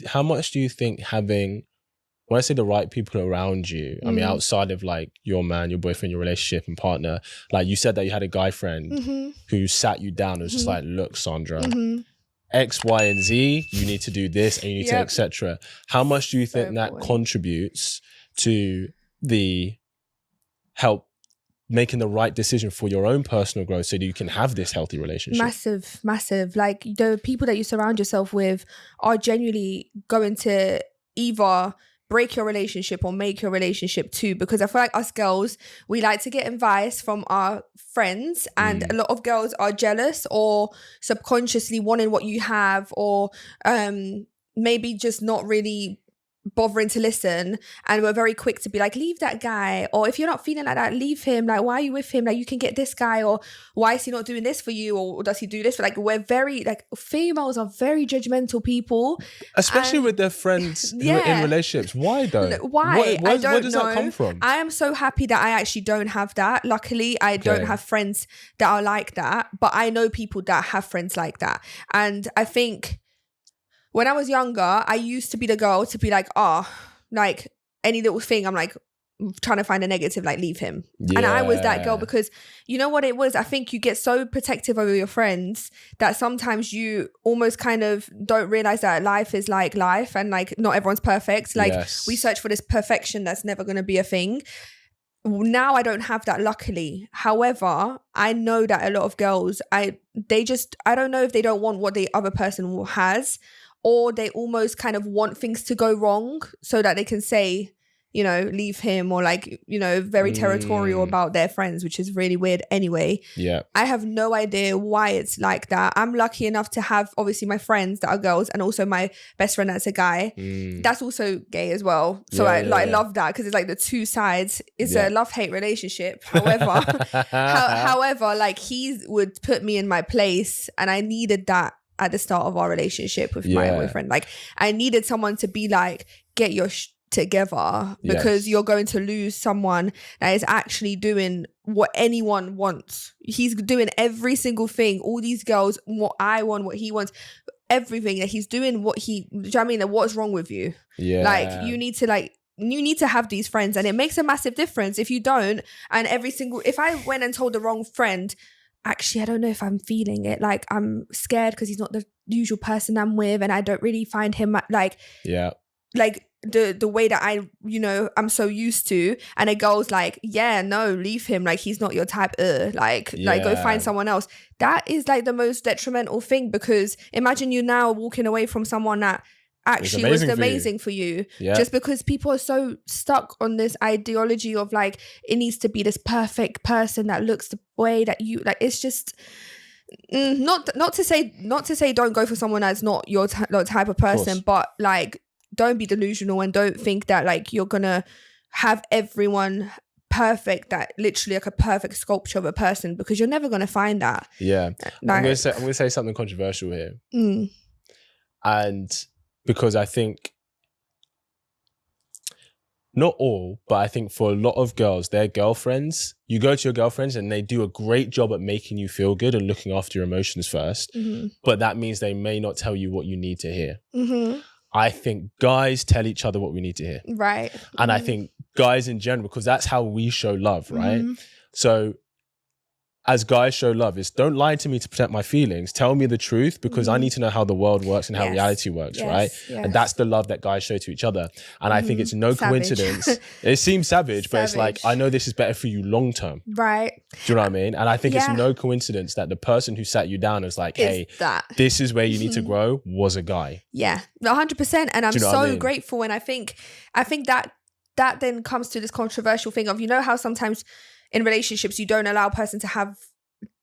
how much do you think having, when I say the right people around you, I mean, outside of like your man, your boyfriend, your relationship and partner, like you said that you had a guy friend who sat you down and was just like, look, Sandra, X, Y, and Z, you need to do this and you need to, etc. How much do you think that contributes to the help making the right decision for your own personal growth so that you can have this healthy relationship? Massive. Like the people that you surround yourself with are genuinely going to either break your relationship or make your relationship too, because I feel like us girls, we like to get advice from our friends, and a lot of girls are jealous or subconsciously wanting what you have, or maybe just not really bothering to listen, and we're very quick to be like, leave that guy, or if you're not feeling like that, leave him, like why are you with him, like you can get this guy, or why is he not doing this for you, or does he do this? Like we're very, like, females are very judgmental people, especially with their friends who are in relationships. Why though? Why? I don't know. Where does that come from? I am so happy that I actually don't have that. Luckily, I don't have friends that are like that, but I know people that have friends like that. And I think when I was younger, I used to be the girl to be like, like any little thing, I'm like trying to find a negative, like leave him. Yeah. And I was that girl because you know what it was? I think you get so protective over your friends that sometimes you almost kind of don't realize that life is like life, and like not everyone's perfect. Like we search for this perfection that's never going to be a thing. Now I don't have that, luckily. However, I know that a lot of girls, I don't know if they don't want what the other person has, or they almost kind of want things to go wrong so that they can say, you know, leave him, or like, you know, very territorial about their friends, which is really weird anyway. Yeah. I have no idea why it's like that. I'm lucky enough to have obviously my friends that are girls, and also my best friend that's a guy. That's also gay as well. So I love that, because it's like the two sides. It's a love-hate relationship. However, like he would put me in my place, and I needed that at the start of our relationship with my boyfriend. Like I needed someone to be like, get your together, because you're going to lose someone that is actually doing what anyone wants. He's doing every single thing. All these girls, what I want, what he wants, everything that he's doing, do you know what I mean? Like, what's wrong with you? Yeah. Like you need to have these friends, and it makes a massive difference if you don't. And if I went and told the wrong friend, actually, I don't know if I'm feeling it. Like, I'm scared because he's not the usual person I'm with, and I don't really find him like the way that I, you know, I'm so used to. And a girl's like, yeah, no, leave him. Like, he's not your type. Like go find someone else. That is like the most detrimental thing, because imagine you now walking away from someone that actually was amazing for you. Just because people are so stuck on this ideology of like, it needs to be this perfect person that looks the way that you like. It's just not to say don't go for someone that's not your type of person, but like, don't be delusional, and don't think that like you're gonna have everyone perfect, that literally like a perfect sculpture of a person, because you're never gonna find that. Like, I'm gonna say something controversial here. And because I think, not all, but I think for a lot of girls, their girlfriends, you go to your girlfriends and they do a great job at making you feel good and looking after your emotions first. But that means they may not tell you what you need to hear. I think guys tell each other what we need to hear. Right. And I think guys in general, because that's how we show love, right? So as guys show love, is don't lie to me to protect my feelings. Tell me the truth, because I need to know how the world works and how reality works, right? And that's the love that guys show to each other. And I think it's no coincidence. It seems savage, but it's like, I know this is better for you long term. Right. Do you know what I mean? And I think it's no coincidence that the person who sat you down was like, hey, this is where you need to grow, was a guy. Yeah, 100%. And I'm so grateful. And I think that then comes to this controversial thing of, you know how sometimes in relationships you don't allow a person to have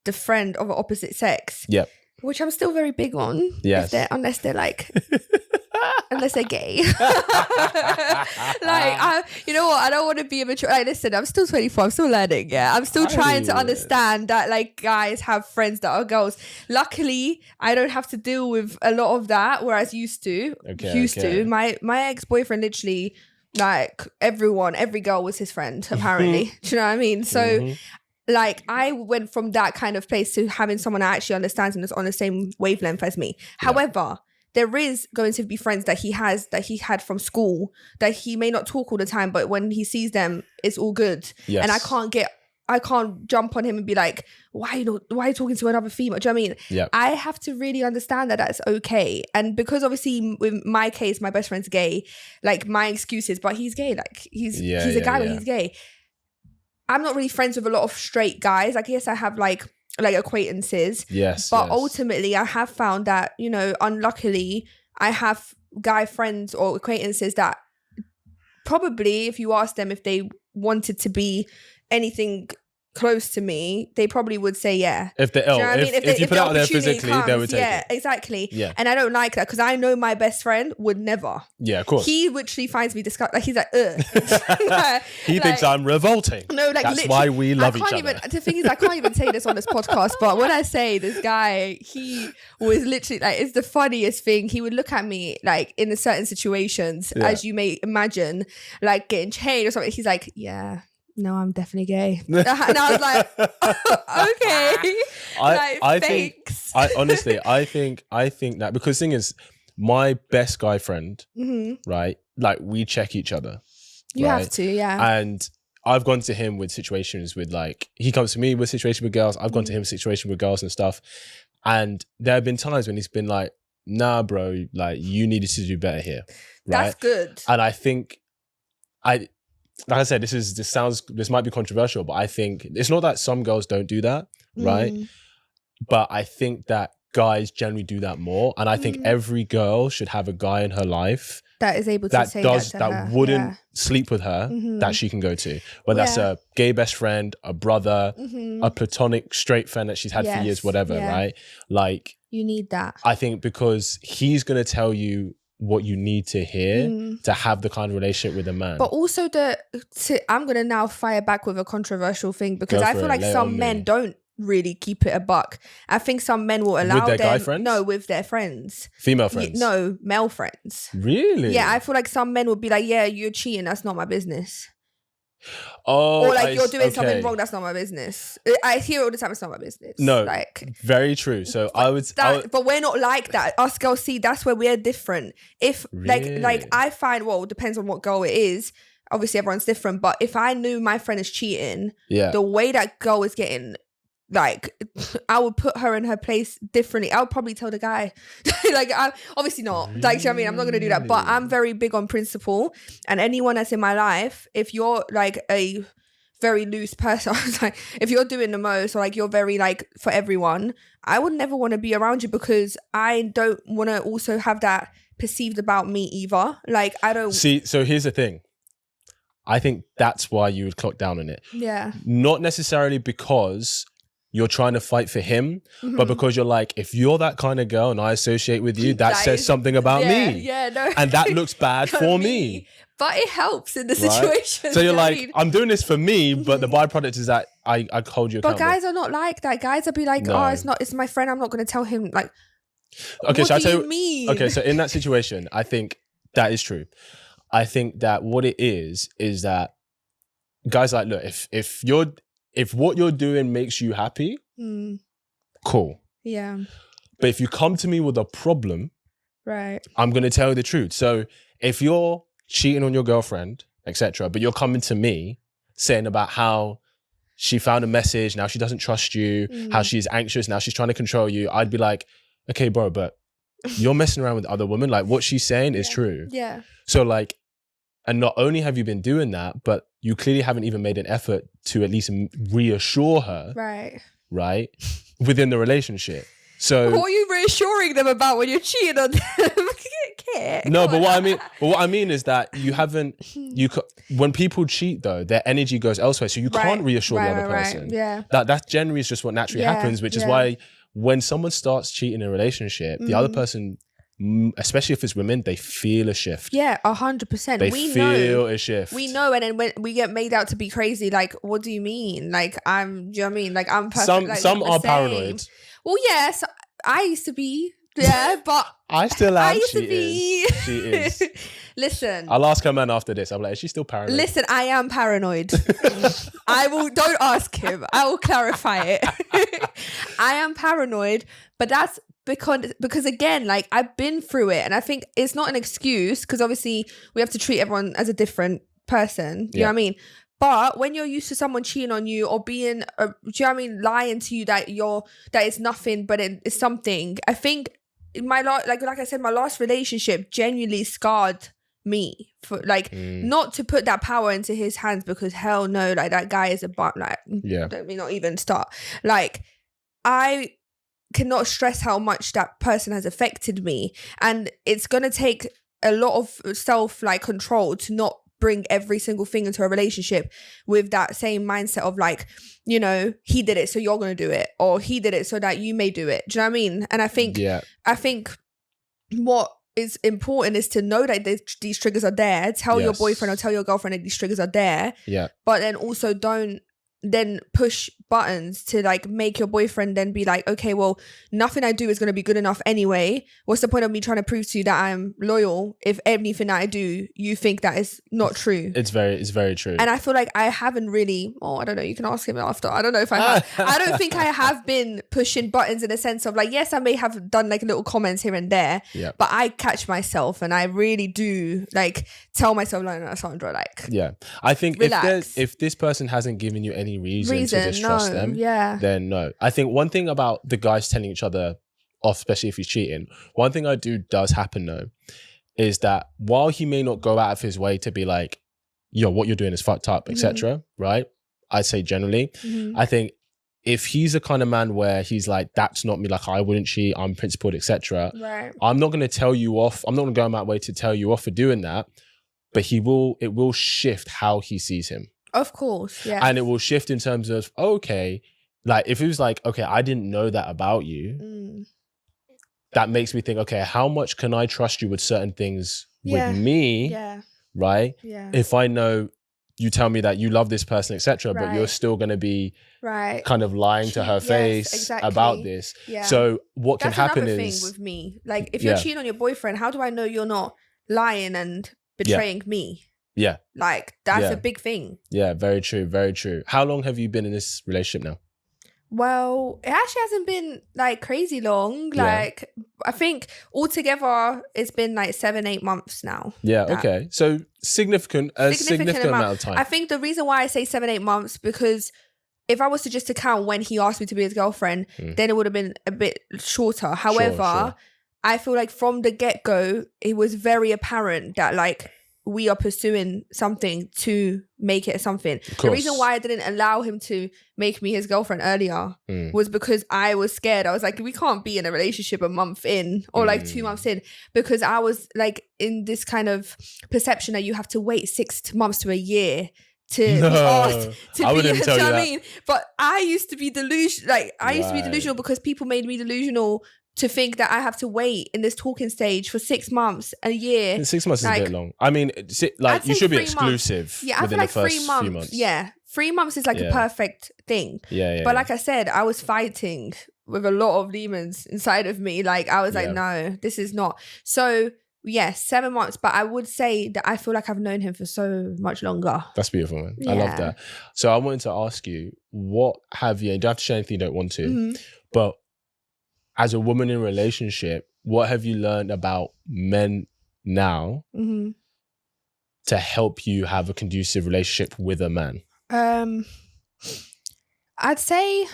the friend of the opposite sex. Yep. Which I'm still very big on. Yes. Unless they're like unless they're gay. You know what? I don't want to be immature. Like, listen, I'm still 24. I'm still learning. Yeah. I'm still trying to understand that like guys have friends that are girls. Luckily, I don't have to deal with a lot of that, whereas used to. My ex-boyfriend literally, like every girl was his friend, apparently. Do you know what I mean? So like I went from that kind of place to having someone that actually understands and is on the same wavelength as me. However, there is going to be friends that he had from school that he may not talk all the time, but when he sees them, it's all good. Yes. And I can't jump on him and be like, why are you talking to another female? Do you know what I mean? Yeah. I have to really understand that that's okay. And because obviously with my case, my best friend's gay, like my excuses, but he's gay. Like he's a guy, but he's gay. I'm not really friends with a lot of straight guys. I guess I have like acquaintances. Yes. But ultimately I have found that, you know, unluckily I have guy friends or acquaintances that probably if you ask them if they wanted to be anything close to me, they probably would say yeah. If you put it out there physically, they would take it. Yeah, exactly. Yeah. And I don't like that because I know my best friend would never. Yeah, of course. He literally finds me disgusting. Like he's like, ugh. He thinks I'm revolting. No, like that's why we love each other. The thing is, I can't even say this on this podcast. But when I say this guy, he was literally like, it's the funniest thing. He would look at me like in certain situations, as you may imagine, like getting chained or something. He's like, yeah. No, I'm definitely gay. And I was like, okay. I think that because the thing is, my best guy friend, right? Like we check each other. You have to, yeah. And I've gone to him with situations with like, he comes to me with situations with girls. I've gone to him with situations with girls and stuff. And there have been times when he's been like, nah, bro, like you needed to do better here. Right? That's good. And I think like I said, this might be controversial, but I think it's not that some girls don't do that, right? But I think that guys generally do that more. And I think every girl should have a guy in her life that is able to say that to that her. wouldn't sleep with her, that she can go to. Whether that's a gay best friend, a brother, a platonic straight friend that she's had for years, whatever, right? Like you need that. I think because he's gonna tell you what you need to hear to have the kind of relationship with a man. But also I'm going to now fire back with a controversial thing because I feel like some men don't really keep it a buck. I think some men will allow with their guy friends? No, with their friends. Female friends? No, male friends. Really? Yeah, I feel like some men would be like, yeah, you're cheating, that's not my business. Oh, or like you're doing something wrong, that's not my business. I hear it all the time, it's not my business. No, like very true. So but we're not like that. Us girls, see, that's where we're different. If really? like I find, well, it depends on what girl it is. Obviously everyone's different, but if I knew my friend is cheating, the way that girl is getting, like, I would put her in her place differently. I would probably tell the guy. Like, I obviously not. Like, you know what I mean? I'm not going to do that. But I'm very big on principle. And anyone that's in my life, if you're like a very loose person, like if you're doing the most or like you're very like for everyone, I would never want to be around you because I don't want to also have that perceived about me either. Like, I don't... See, so here's the thing. I think that's why you would clock down on it. Yeah. Not necessarily because you're trying to fight for him, but because you're like, if you're that kind of girl and I associate with you, that says something about me. Yeah, no. And that looks bad for me. But it helps in the situation. So you're like, I'm doing this for me, but the byproduct is that I hold you accountable. But guys are not like that. Guys will be like, no. It's my friend. I'm not going to tell him. Like, okay, what do you mean? Okay, so in that situation, I think that is true. I think that what it is that guys are like, look, if what you're doing makes you happy, cool. Yeah. But if you come to me with a problem, right, I'm going to tell you the truth. So if you're cheating on your girlfriend, etc., but you're coming to me saying about how she found a message, now she doesn't trust you, how she's anxious, now she's trying to control you, I'd be like, okay, bro, but you're messing around with other women. Like what she's saying is true. Yeah. So like, and not only have you been doing that, but you clearly haven't even made an effort to at least reassure her. Right? Within the relationship. So what are you reassuring them about when you're cheating on them? No, but what I mean is that you haven't, when people cheat though, their energy goes elsewhere. So you can't reassure the other person. Yeah. That generally is just what naturally happens, which is why when someone starts cheating in a relationship, the other person, especially if it's women, they feel a shift. Yeah, 100%. They feel a shift. We know, and then when we get made out to be crazy, like, what do you mean? Like, do you know what I mean? Like, I'm perfect. Some are paranoid. Well, yes, I used to be. Yeah, but I still am. I used to be. She is. Listen. I'll ask her man after this. I'm like, is she still paranoid? Listen, I am paranoid. don't ask him. I will clarify it. I am paranoid, but that's because again, like I've been through it, and I think it's not an excuse, because obviously we have to treat everyone as a different person. Do you know what I mean? But when you're used to someone cheating on you or being, do you know what I mean, lying to you that it's nothing, but it's something. I think my like I said, my last relationship genuinely scarred me for not to put that power into his hands, because hell no, like that guy is let me not even start. Like, I cannot stress how much that person has affected me, and it's gonna take a lot of self control to not bring every single thing into a relationship with that same mindset of like, you know, he did it so you're gonna do it, or he did it so that you may do it. Do you know what I mean? And I think what is important is to know that these triggers are there. Tell your boyfriend or tell your girlfriend that these triggers are there, but then also don't then push buttons to like make your boyfriend then be like, okay, well, nothing I do is going to be good enough anyway. What's the point of me trying to prove to you that I'm loyal if anything that I do you think that is not true? It's very true. And I feel like I haven't really, I don't know, you can ask him after. I don't know if I have. I don't think I have been pushing buttons in a sense of like, yes, I may have done like little comments here and there, but I catch myself and I really do like tell myself like, no, Sandra, like, I think relax. if this person hasn't given you any reason to distrust them, then no. I think one thing about the guys telling each other off, especially if he's cheating, one thing does happen though, is that while he may not go out of his way to be like, yo, what you're doing is fucked up, etc., right? I'd say generally, I think if he's the kind of man where he's like, that's not me, like I wouldn't cheat, I'm principled, etc., right, I'm not going to tell you off. I'm not going to go my way to tell you off for doing that, but it will shift how he sees him. Of course, yeah. And it will shift in terms of, okay, like if it was like, okay, I didn't know that about you, that makes me think, okay, how much can I trust you with certain things with me, right? Yeah. If I know you tell me that you love this person, etc., but you're still going to be kind of lying to her face about this. Yeah. So what can happen is... That's another thing with me. Like if you're cheating on your boyfriend, how do I know you're not lying and betraying me? Yeah. Like that's a big thing. Yeah, very true, very true. How long have you been in this relationship now? Well, it actually hasn't been like crazy long. Like I think altogether it's been like 7-8 months now. Yeah, okay. So significant amount of time. I think the reason why I say 7-8 months, because if I was to just account when he asked me to be his girlfriend, then it would have been a bit shorter. However, I feel like from the get-go, it was very apparent that like we are pursuing something to make it something. The reason why I didn't allow him to make me his girlfriend earlier was because I was scared. I was like, we can't be in a relationship a month in or like 2 months in, because I was like in this kind of perception that you have to wait 6 months to a year to be asked to be, you know what I mean? But I used to be delusional. Like I used to be delusional because people made me delusional to think that I have to wait in this talking stage for 6 months, a year. 6 months is a bit long. I mean, like you should be exclusive within the first 3 months. Few months. Yeah, 3 months is like a perfect thing. But like I said, I was fighting with a lot of demons inside of me. Like I was like, no, this is not. So yes, 7 months. But I would say that I feel like I've known him for so much longer. That's beautiful, man. I love that. So I wanted to ask you, you don't have to share anything you don't want to, but as a woman in a relationship, what have you learned about men now to help you have a conducive relationship with a man? I'd say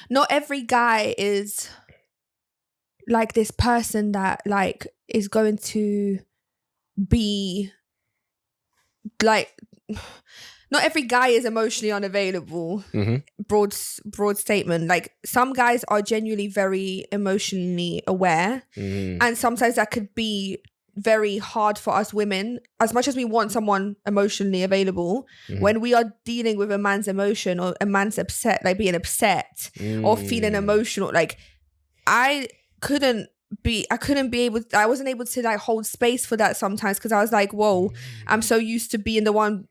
not every guy is like this person that like is going to be like... Not every guy is emotionally unavailable. Broad statement. Like some guys are genuinely very emotionally aware, and sometimes that could be very hard for us women. As much as we want someone emotionally available, when we are dealing with a man's emotion or a man's upset, like being upset or feeling emotional, like I wasn't able to like hold space for that sometimes, because I was like, whoa, I'm so used to being the one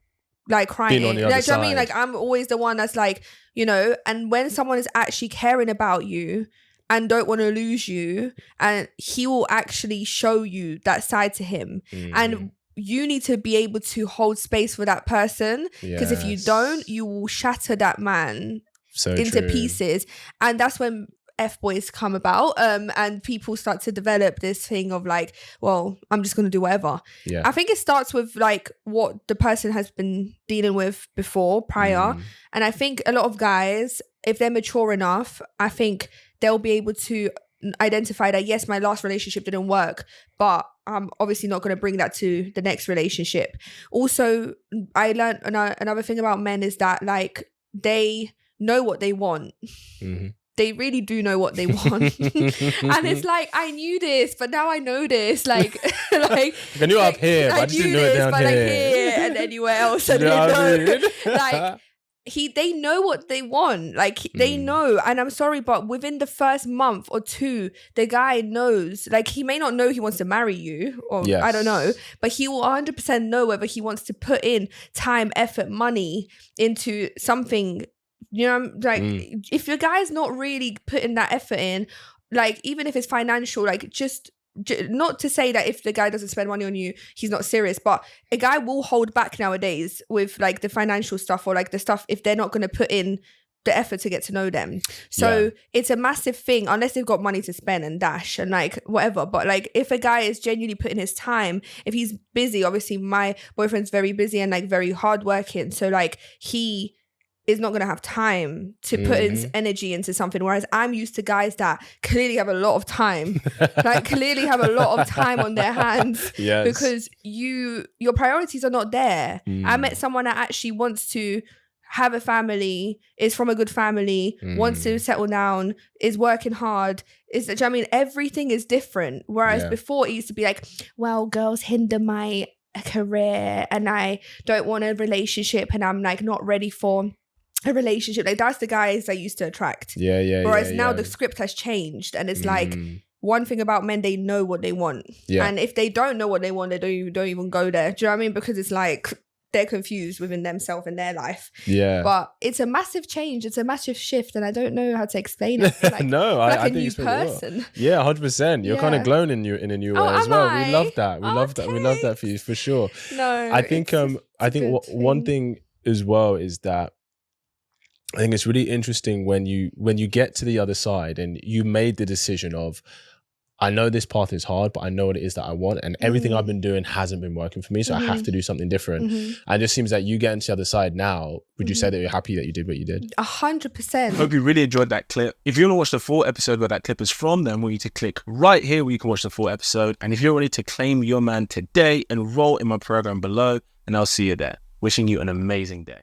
like crying. On the other side. I mean? Like I'm always the one that's like, you know, and when someone is actually caring about you and don't want to lose you, and he will actually show you that side to him. And you need to be able to hold space for that person, because if you don't, you will shatter that man into pieces. And that's when F-boys come about, and people start to develop this thing of like, well, I'm just going to do whatever. Yeah. I think it starts with like what the person has been dealing with before, prior. And I think a lot of guys, if they're mature enough, I think they'll be able to identify that, yes, my last relationship didn't work, but I'm obviously not going to bring that to the next relationship. Also, I learned another thing about men is that like they know what they want. They really do know what they want. And it's like, I knew this, but now I know this. Like I knew up here, but I just didn't know it down but here. Like here and anywhere else. I didn't know. Like they know what they want. Like they know. And I'm sorry, but within the first month or two, the guy knows. Like he may not know he wants to marry you, or I don't know, but he will 100% know whether he wants to put in time, effort, money into something. You know, like if your guy's not really putting that effort in, like even if it's financial, like just not to say that if the guy doesn't spend money on you, he's not serious, but a guy will hold back nowadays with like the financial stuff or like the stuff if they're not going to put in the effort to get to know them. So it's a massive thing, unless they've got money to spend and dash and like whatever. But like if a guy is genuinely putting his time, if he's busy, obviously my boyfriend's very busy and like very hardworking, so like he is not going to have time to put his energy into something. Whereas I'm used to guys that clearly have a lot of time, like clearly have a lot of time on their hands because your priorities are not there. I met someone that actually wants to have a family, is from a good family, wants to settle down, is working hard. Do you know what I mean? Everything is different. Whereas before it used to be like, well, girls hinder my career and I don't want a relationship and I'm like not ready for a relationship. Like that's the guys I used to attract. Whereas now the script has changed and it's like one thing about men, they know what they want. And if they don't know what they want, they don't even go there. Do you know what I mean? Because it's like they're confused within themselves and their life. But it's a massive change. It's a massive shift and I don't know how to explain it. Like, no, I like a think new person. Yeah, 100%. You're kind of glowing in a new way as well. I? We love that. We love that. We love that for you for sure. No, I think one thing as well is that I think it's really interesting when you get to the other side and you made the decision of, I know this path is hard, but I know what it is that I want. And everything I've been doing hasn't been working for me. So I have to do something different. And it just seems that you get into the other side now. Would you say that you're happy that you did what you did? 100%. Hope you really enjoyed that clip. If you want to watch the full episode where that clip is from, then I want you to click right here where you can watch the full episode. And if you're ready to claim your man today, enroll in my program below and I'll see you there. Wishing you an amazing day.